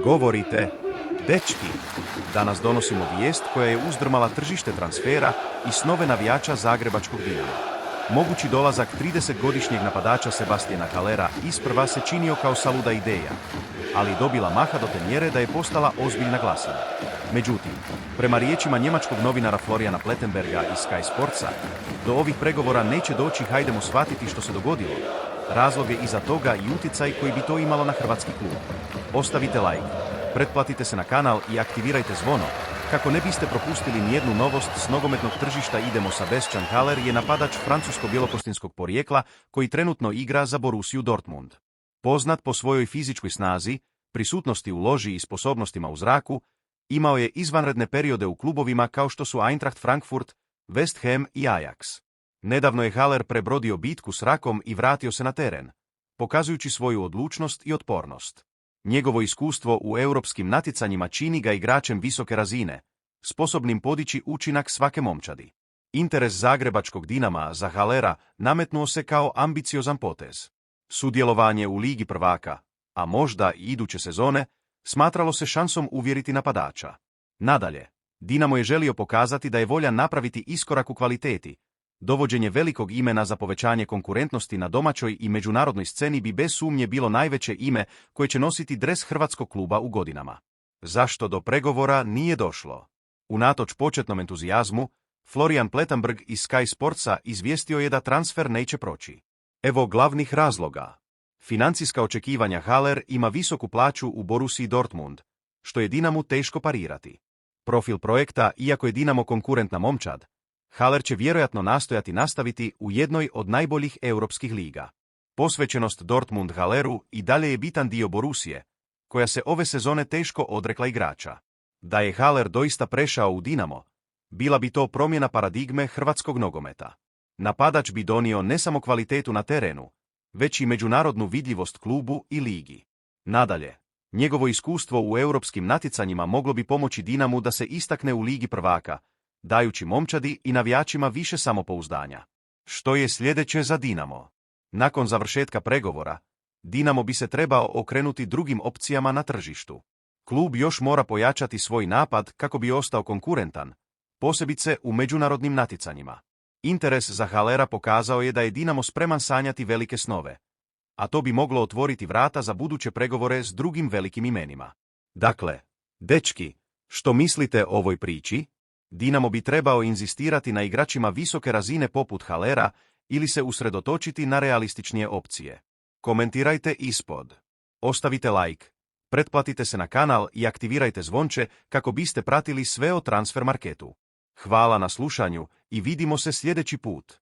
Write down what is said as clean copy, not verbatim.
Govorite, dečki, danas donosimo vijest koja je uzdrmala tržište transfera i snove navijača zagrebačkog Dinama. Mogući dolazak 30-godišnjeg napadača Sebastiana Hallera isprva se činio kao saluda ideja, ali dobila maha do te mjere da je postala ozbiljna glasina. Međutim, prema riječima njemačkog novinara Floriana Plettenberga iz Sky Sportsa, do ovih pregovora neće doći, hajdemo shvatiti što se dogodilo, razloge iza toga i utjecaj koji bi to imalo na hrvatski klub. Ostavite like, pretplatite se na kanal i aktivirajte zvono, kako ne biste propustili nijednu novost s nogometnog tržišta. Idemo. Sebastian Haller je napadač francusko-bjelokostinskog porijekla koji trenutno igra za Borussiju Dortmund. Poznat po svojoj fizičkoj snazi, prisutnosti u loži i sposobnostima u zraku, imao je izvanredne periode u klubovima kao što su Eintracht Frankfurt, West Ham i Ajax. Nedavno je Haller prebrodio bitku s rakom i vratio se na teren, pokazujući svoju odlučnost i otpornost. Njegovo iskustvo u europskim natjecanjima čini ga igračem visoke razine, sposobnim podići učinak svake momčadi. Interes zagrebačkog Dinama za Hallera nametnuo se kao ambiciozan potez. Sudjelovanje u Ligi prvaka, a možda i iduće sezone, smatralo se šansom uvjeriti napadača. Nadalje, Dinamo je želio pokazati da je voljan napraviti iskorak u kvaliteti. Dovođenje velikog imena za povećanje konkurentnosti na domaćoj i međunarodnoj sceni bi bez sumnje bilo najveće ime koje će nositi dres hrvatskog kluba u godinama. Zašto do pregovora nije došlo? Unatoč početnom entuzijazmu, Florian Plettenberg iz Sky Sportsa izvijestio je da transfer neće proći. Evo glavnih razloga. Financijska očekivanja. Haller ima visoku plaću u Borussiji Dortmund, što je Dinamu teško parirati. Profil projekta. Iako je Dinamo konkurentna momčad, Haller će vjerojatno nastojati nastaviti u jednoj od najboljih europskih liga. Posvećenost Dortmund Halleru i dalje je bitan dio Borussije, koja se ove sezone teško odrekla igrača. Da je Haller doista prešao u Dinamo, bila bi to promjena paradigme hrvatskog nogometa. Napadač bi donio ne samo kvalitetu na terenu, već i međunarodnu vidljivost klubu i ligi. Nadalje, njegovo iskustvo u europskim natjecanjima moglo bi pomoći Dinamu da se istakne u Ligi prvaka, dajući momčadi i navijačima više samopouzdanja. Što je sljedeće za Dinamo? Nakon završetka pregovora, Dinamo bi se trebao okrenuti drugim opcijama na tržištu. Klub još mora pojačati svoj napad kako bi ostao konkurentan, posebice u međunarodnim natjecanjima. Interes za Hallera pokazao je da je Dinamo spreman sanjati velike snove, a to bi moglo otvoriti vrata za buduće pregovore s drugim velikim imenima. Dakle, dečki, što mislite o ovoj priči? Dinamo bi trebao inzistirati na igračima visoke razine poput Hallera ili se usredotočiti na realističnije opcije. Komentirajte ispod. Ostavite like, pretplatite se na kanal i aktivirajte zvonče kako biste pratili sve o transfer marketu. Hvala na slušanju i vidimo se sljedeći put.